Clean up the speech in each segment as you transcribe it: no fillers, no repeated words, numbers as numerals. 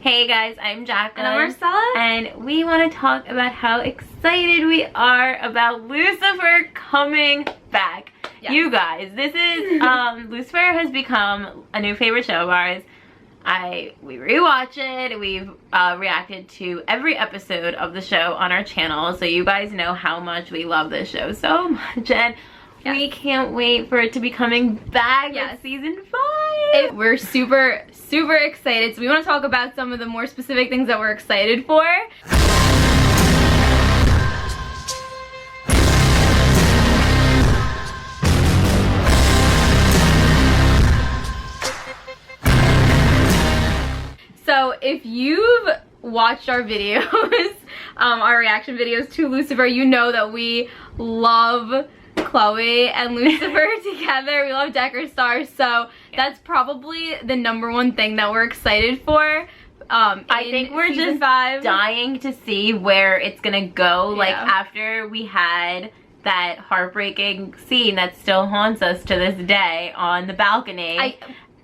Hey guys, I'm Jacqueline. And I'm Marcella. And we want to talk about how excited we are about Lucifer coming back. Yes. You guys, this is, Lucifer has become a new favorite show of ours. We rewatch it. We've reacted to every episode of the show on our channel, so you guys know how much we love this show so much. And we can't wait for it to be coming back with season 5. We're super excited. So we want to talk about some of the more specific things that we're excited for. So if you've watched our videos, our reaction videos to Lucifer, you know that we love Chloe and Lucifer together. We love Decker Stars, so that's probably the #1 thing that we're excited for. I think we're just dying to see where it's gonna go. Like after we had that heartbreaking scene that still haunts us to this day on the balcony.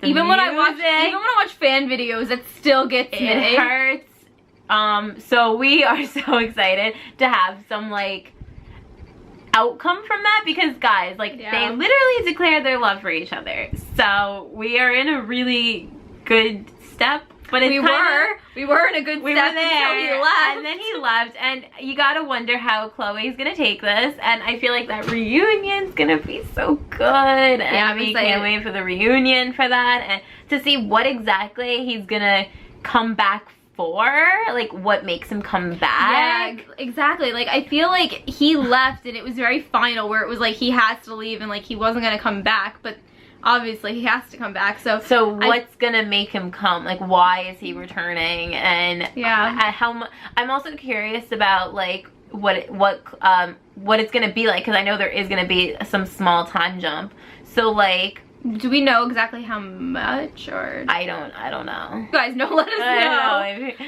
Even when I watch fan videos, it still gets me. It hurts. So we are so excited to have some like outcome from that, because guys, like they literally declared their love for each other. So we are in a really good step. But we were in a good step until he left. And then he left, and you gotta wonder how Chloe's gonna take this. And I feel like that reunion's gonna be so good. And we can't wait for the reunion for that, and to see what exactly he's gonna come back for, like what makes him come back. Yeah, exactly. Like I feel like he left and it was very final, where it was like he has to leave and like he wasn't gonna come back, but obviously he has to come back. So what's gonna make him come? Like why is he returning? And I'm also curious about like what it's gonna be like, because I know there is gonna be some small time jump. So like, do we know exactly how much, or I don't know. You guys know, let us know.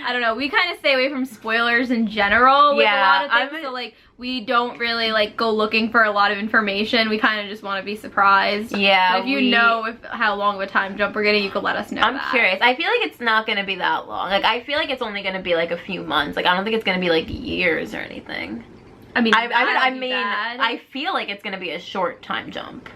I don't know. We kind of stay away from spoilers in general with a lot of things, so like we don't really like go looking for a lot of information. We kind of just want to be surprised. Yeah. But if you know how long of a time jump we're getting, you could let us know. I'm curious. I feel like it's not gonna be that long. Like I feel like it's only gonna be like a few months. Like I don't think it's gonna be like years or anything. I mean, I feel like it's gonna be a short time jump.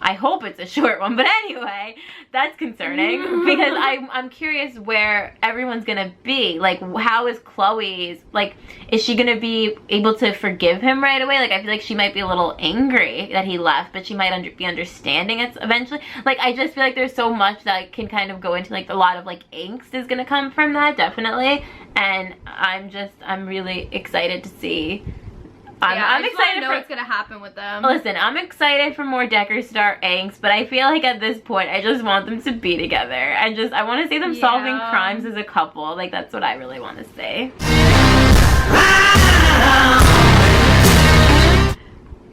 I hope it's a short one, but anyway, that's concerning because I'm curious where everyone's gonna be. Like, how is Chloe's, like, is she gonna be able to forgive him right away? Like, I feel like she might be a little angry that he left, but she might be understanding it eventually. Like, I just feel like there's so much that can kind of go into, like, a lot of, like, angst is gonna come from that, definitely. And I'm really excited to see. I'm excited to know what's gonna happen with them. Listen, I'm excited for more Decker Star angst, but I feel like at this point I just want them to be together, and I want to see them solving crimes as a couple. Like that's what I really want to see.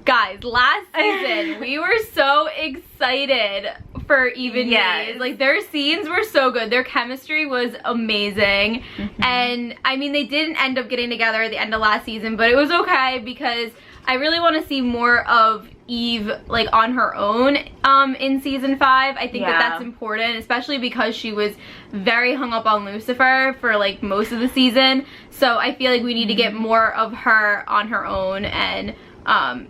Guys, last season we were so excited for Even Days. Like their scenes were so good. Their chemistry was amazing. And I mean, they didn't end up getting together at the end of last season, but it was okay because I really want to see more of Eve like on her own in season 5. I think that's important, especially because she was very hung up on Lucifer for like most of the season. So I feel like we need to get more of her on her own, and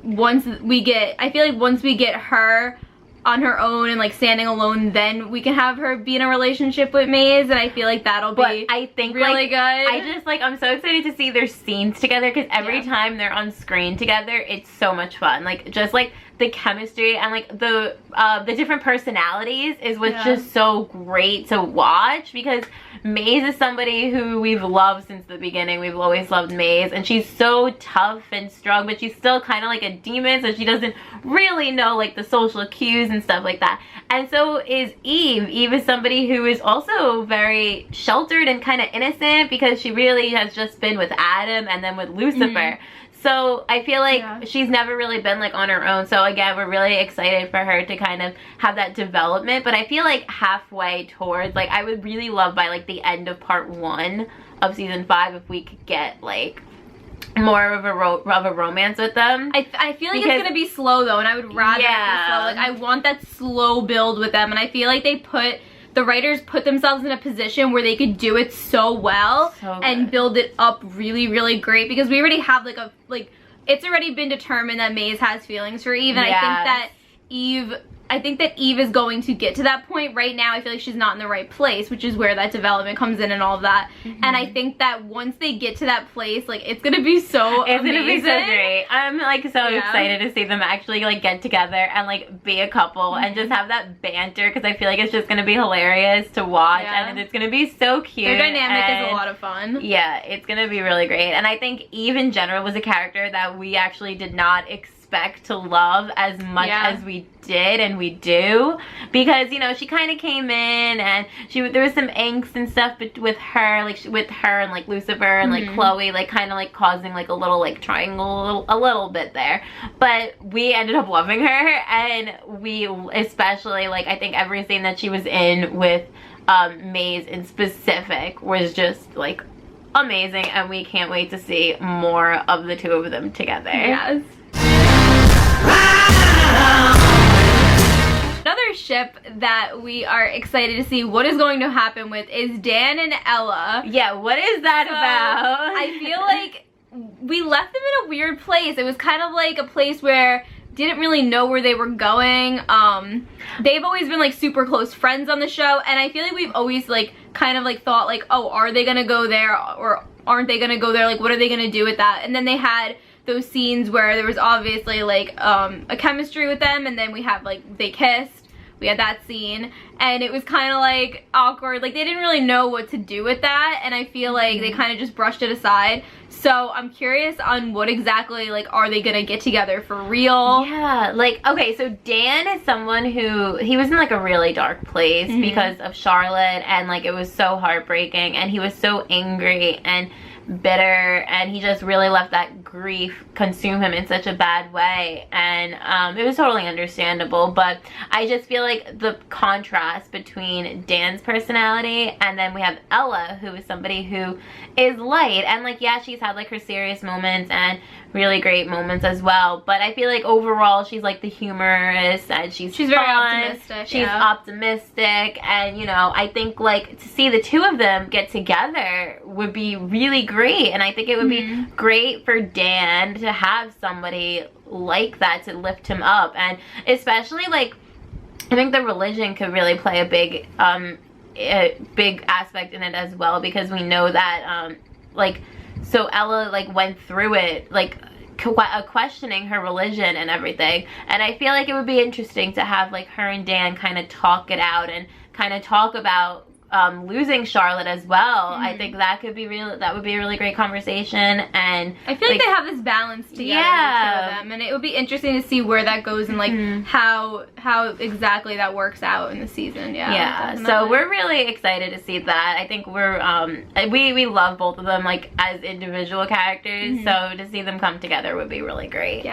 once we get her on her own and like standing alone, then we can have her be in a relationship with Maze, and I feel like that'll be really good. I'm so excited to see their scenes together, because every time they're on screen together, it's so much fun. Like just like the chemistry and like the different personalities is what's just so great to watch, because Maze is somebody who we've loved since the beginning. We've always loved Maze, and she's so tough and strong, but she's still kind of like a demon, so she doesn't really know like the social cues and stuff like that. And so is Eve. Eve is somebody who is also very sheltered and kind of innocent, because she really has just been with Adam and then with Lucifer. So I feel like she's never really been like on her own. So again, we're really excited for her to kind of have that development. But I feel like halfway towards, like I would really love by like the end of part 1 of season 5 if we could get like more of a romance with them. I feel like it's gonna be slow though, and I would rather it be slow. Like I want that slow build with them, and I feel like they put the writers put themselves in a position where they could do it so well and build it up really, really great, because we already have like it's already been determined that Maze has feelings for Eve, and I think that Eve is going to get to that point. Right now I feel like she's not in the right place, which is where that development comes in and all of that. And I think that once they get to that place, like, it's gonna be so amazing. Gonna be so great. I'm like so excited to see them actually like get together and like be a couple and just have that banter, because I feel like it's just gonna be hilarious to watch and it's gonna be so cute. Their dynamic is a lot of fun. Yeah, it's gonna be really great. And I think Eve in general was a character that we actually did not expect to love as much as we did and we do, because, you know, she kind of came in and there was some angst and stuff with her, like with her and like Lucifer and like Chloe, like kind of like causing like a little like triangle a little bit there, but we ended up loving her. And we especially, like, I think every scene that she was in with Maze in specific was just like amazing, and we can't wait to see more of the two of them together. Yes. Another ship that we are excited to see what is going to happen with is Dan and Ella. Yeah, what is that about? I feel like we left them in a weird place. It was kind of like a place where didn't really know where they were going. They've always been like super close friends on the show, and I feel like we've always like kind of like thought like, oh, are they gonna go there or aren't they gonna go there? Like, what are they gonna do with that? And then they had those scenes where there was obviously like a chemistry with them, and then we have like they kissed. We had that scene, and it was kind of like awkward. Like, they didn't really know what to do with that, and I feel like they kind of just brushed it aside. So I'm curious on what exactly, like, are they gonna get together for real? Yeah, like, okay, so Dan is someone who, he was in like a really dark place because of Charlotte, and like it was so heartbreaking, and he was so angry and bitter, and he just really let that grief consume him in such a bad way. And it was totally understandable, but I just feel like the contrast between Dan's personality and then we have Ella, who is somebody who is light, and like, yeah, she's had like her serious moments and really great moments as well, but I feel like overall she's like the humorous, and she's very optimistic. She's optimistic, and you know, I think like to see the two of them get together would be really great, and I think it would be great for Dan to have somebody like that to lift him up. And especially like, I think the religion could really play a big aspect in it as well, because we know that like, so Ella like went through it, like questioning her religion and everything, and I feel like it would be interesting to have like her and Dan kind of talk it out and kind of talk about losing Charlotte as well. I think that could be that would be a really great conversation, and I feel like they have this balance together, the two of them, and it would be interesting to see where that goes and like how exactly that works out in the season. So we're really excited to see that. I think we're we love both of them like as individual characters, so to see them come together would be really great.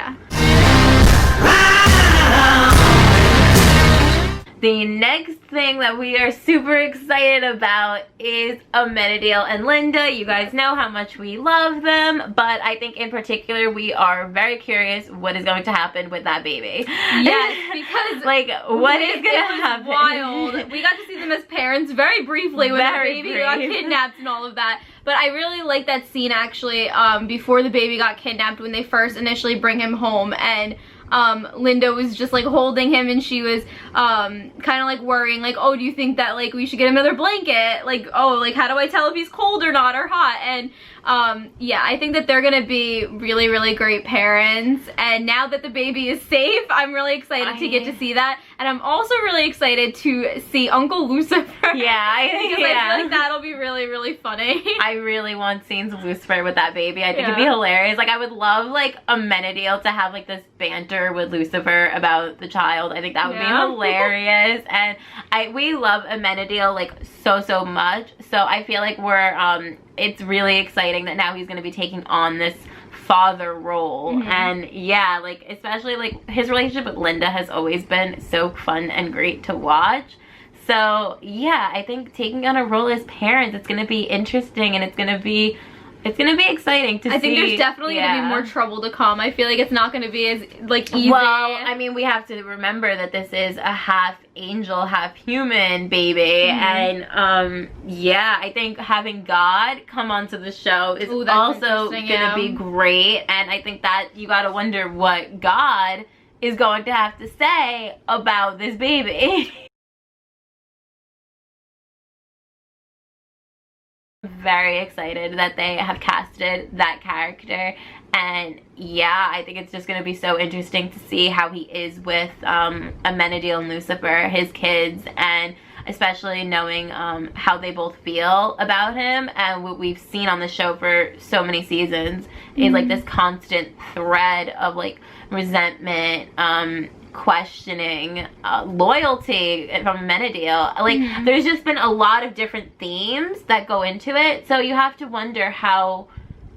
The next thing that we are super excited about is Amenadiel and Linda. You guys know how much we love them, but I think in particular we are very curious what is going to happen with that baby. Yes, because like, what is going to happen? Wild. We got to see them as parents very briefly when the baby got kidnapped and all of that. But I really like that scene actually before the baby got kidnapped, when they first initially bring him home, and Linda was just like holding him, and she was kind of like worrying, like, oh, do you think that like we should get another blanket? Like, oh, like how do I tell if he's cold or not or hot? And yeah, I think that they're gonna be really, really great parents. And now that the baby is safe, I'm really excited to get to see that. And I'm also really excited to see Uncle Lucifer. Yeah, I feel like that'll be really, really funny. I really want scenes of Lucifer with that baby. I think it'd be hilarious. Like, I would love like Amenadiel to have like this banter with Lucifer about the child. I think that would be hilarious. And we love Amenadiel like so much. So I feel like we're it's really exciting that now he's going to be taking on this father role. And yeah, like especially like his relationship with Linda has always been so fun and great to watch. So yeah, I think taking on a role as parents, it's going to be interesting, and it's going to be It's gonna be exciting to see. I think there's definitely gonna be more trouble to come. I feel like it's not gonna be as like easy. Well, I mean, we have to remember that this is a half angel, half human baby, and yeah, I think having God come onto the show is also gonna be great. And I think that you gotta wonder what God is going to have to say about this baby. Very excited that they have casted that character, and yeah, I think it's just going to be so interesting to see how he is with Amenadiel and Lucifer, his kids, and especially knowing how they both feel about him. And what we've seen on the show for so many seasons is like this constant thread of like resentment, questioning, loyalty from Amenadiel. Like there's just been a lot of different themes that go into it, so you have to wonder how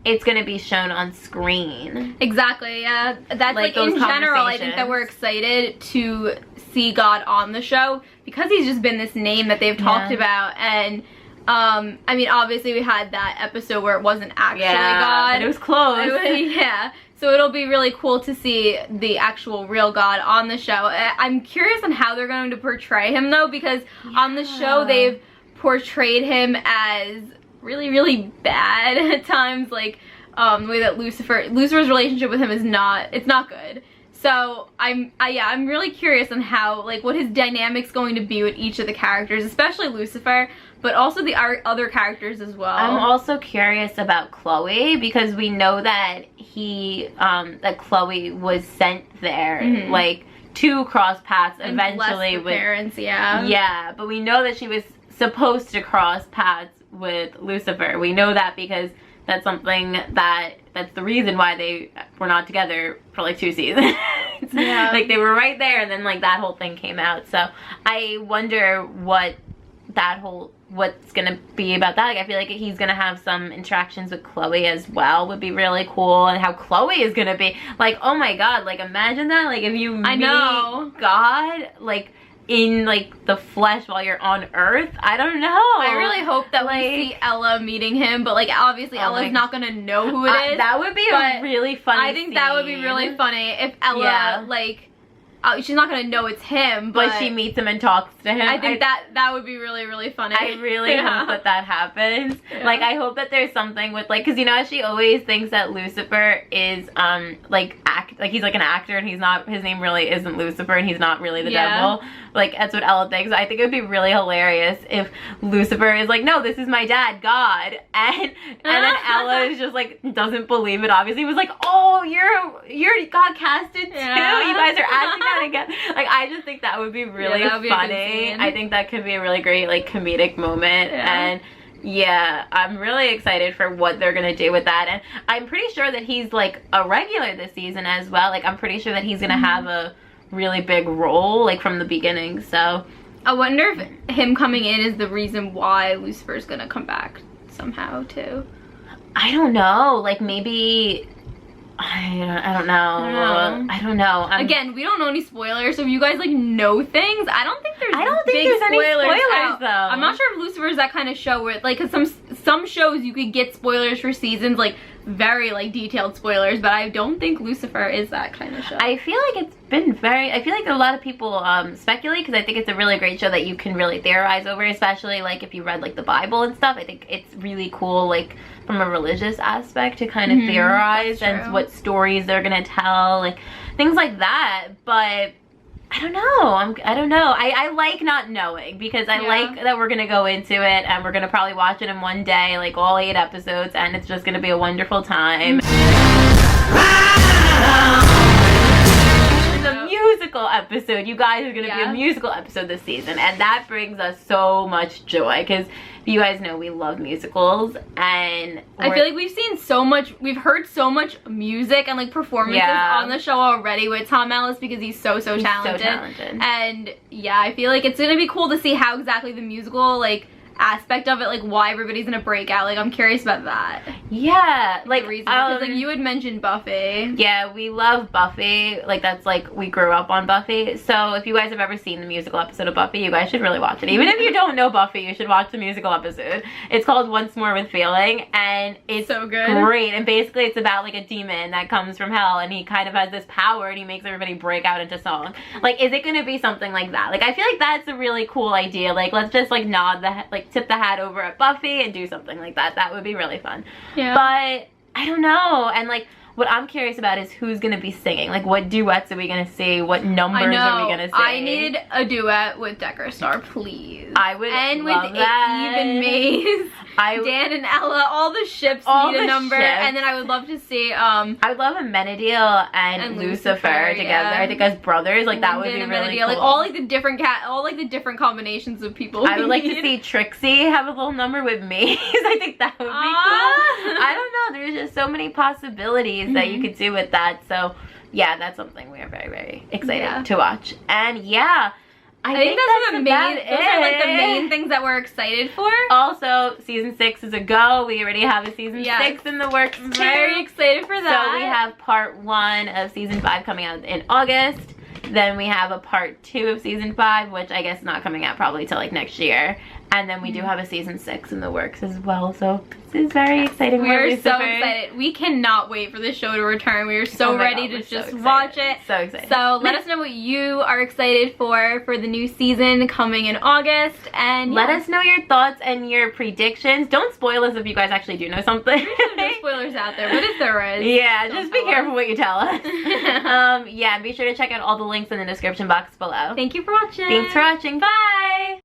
it's going to be shown on screen. Exactly, yeah. That's like in general, I think that we're excited to see God on the show because he's just been this name that they've talked about. And I mean, obviously we had that episode where it wasn't actually God, but it was close. Yeah. So it'll be really cool to see the actual real God on the show. I'm curious on how they're going to portray him though, because on the show they've portrayed him as really, really bad at times. Like the way that Lucifer's relationship with him is not good. So I'm really curious on how, like, what his dynamic's going to be with each of the characters, especially Lucifer, but also the other characters as well. I'm also curious about Chloe, because we know that that Chloe was sent there, like, to cross paths and eventually with with parents, yeah. Yeah, but we know that she was supposed to cross paths with Lucifer. We know that because that's something that's the reason why they were not together for like 2 seasons. Yeah. Like they were right there, and then like that whole thing came out. So I wonder what's gonna be about that. Like I feel like he's gonna have some interactions with Chloe as well, would be really cool. And how Chloe is gonna be like, oh my god, like imagine that, like if you meet God like in like the flesh while you're on Earth. I don't know. I really hope that we see Ella meeting him, but like obviously Ella's not gonna know who it is. That would be a really funny I think that would be really funny if Ella like she's not gonna know it's him, but she meets him and talks to him. I think that would be really, really funny. I really hope that happens. Like I hope that there's something with like, because you know how she always thinks that Lucifer is like he's like an actor, and his name really isn't Lucifer, and he's not really the devil. Like that's what Ella thinks. I think it would be really hilarious if Lucifer is like, no, this is my dad, God, and then Ella is just like doesn't believe it. Obviously, was like, oh, you're God casted too. You guys are acting out again. Like I just think that would be really funny. I think that could be a really great like comedic moment, and yeah, I'm really excited for what they're gonna do with that. And I'm pretty sure that he's like a regular this season as well. Like I'm pretty sure that he's gonna have a really big role like from the beginning. So I wonder if him coming in is the reason why Lucifer's gonna come back somehow too. I don't know, like maybe I don't know. Again, we don't know any spoilers, so if you guys like know things, I don't think there's any spoilers though. I'm not sure if Lucifer is that kind of show where like, cause some shows you could get spoilers for seasons, like very like detailed spoilers, but I don't think Lucifer is that kind of show. I feel like it's been I feel like a lot of people speculate, because I think it's a really great show that you can really theorize over, especially like if you read like the Bible and stuff. I think it's really cool like from a religious aspect to kind of theorize and what stories they're gonna tell, like things like that. But I don't know. I don't know. I like not knowing, because I like that we're gonna go into it and we're gonna probably watch it in one day, like all 8 episodes, and it's just gonna be a wonderful time. It's a musical episode. You guys are gonna be a musical episode this season, and that brings us so much joy, because you guys know we love musicals, and I feel like we've heard so much music and like performances on the show already with Tom Ellis, because he's so talented. And yeah, I feel like it's gonna be cool to see how exactly the musical like aspect of it, like why everybody's gonna break out. Like I'm curious about that. Yeah, like, because like you had mentioned Buffy. Yeah, we love Buffy. Like, that's like, we grew up on Buffy. So if you guys have ever seen the musical episode of Buffy, you guys should really watch it. Even if you don't know Buffy, you should watch the musical episode. It's called Once More with Feeling, and it's so good. Great. And basically it's about like a demon that comes from hell, and he kind of has this power, and he makes everybody break out into song. Like, is it gonna be something like that? Like, I feel like that's a really cool idea. Like, let's just like tip the hat over at Buffy and do something like that. That would be really fun. Yeah. But I don't know. And like, what I'm curious about is who's gonna be singing. Like, what duets are we gonna see? What numbers are we gonna see? I need a duet with Decker Star, please. I would and love with that. Even Maze, Dan and Ella, all the ships need a number. Ships. And then I would love to see I would love a Menadil and Lucifer together. Yeah. I think as brothers, like that would be really cool. Like all like the different combinations of people. I would like to see Trixie have a little number with Maze. I think that would be cool. I don't know. There's just so many possibilities that you could do with that. So yeah, that's something we are very, very excited to watch. And yeah, I think that's the main. Those are like the main things that we're excited for. Also, season 6 is a go. We already have a season 6 in the works too. Very excited for that. So we have part 1 of season 5 coming out in August. Then we have a part 2 of season 5, which I guess not coming out probably till like next year. And then we do have a season 6 in the works as well. So this is very exciting. We're so excited. We cannot wait for the show to return. We are so ready to just watch it. So excited. So let us know what you are excited for the new season coming in August. And let us know your thoughts and your predictions. Don't spoil us if you guys actually do know something. There's no spoilers out there, but if there is, yeah, just be careful what you tell us. Yeah, be sure to check out all the links in the description box below. Thank you for watching. Thanks for watching. Bye.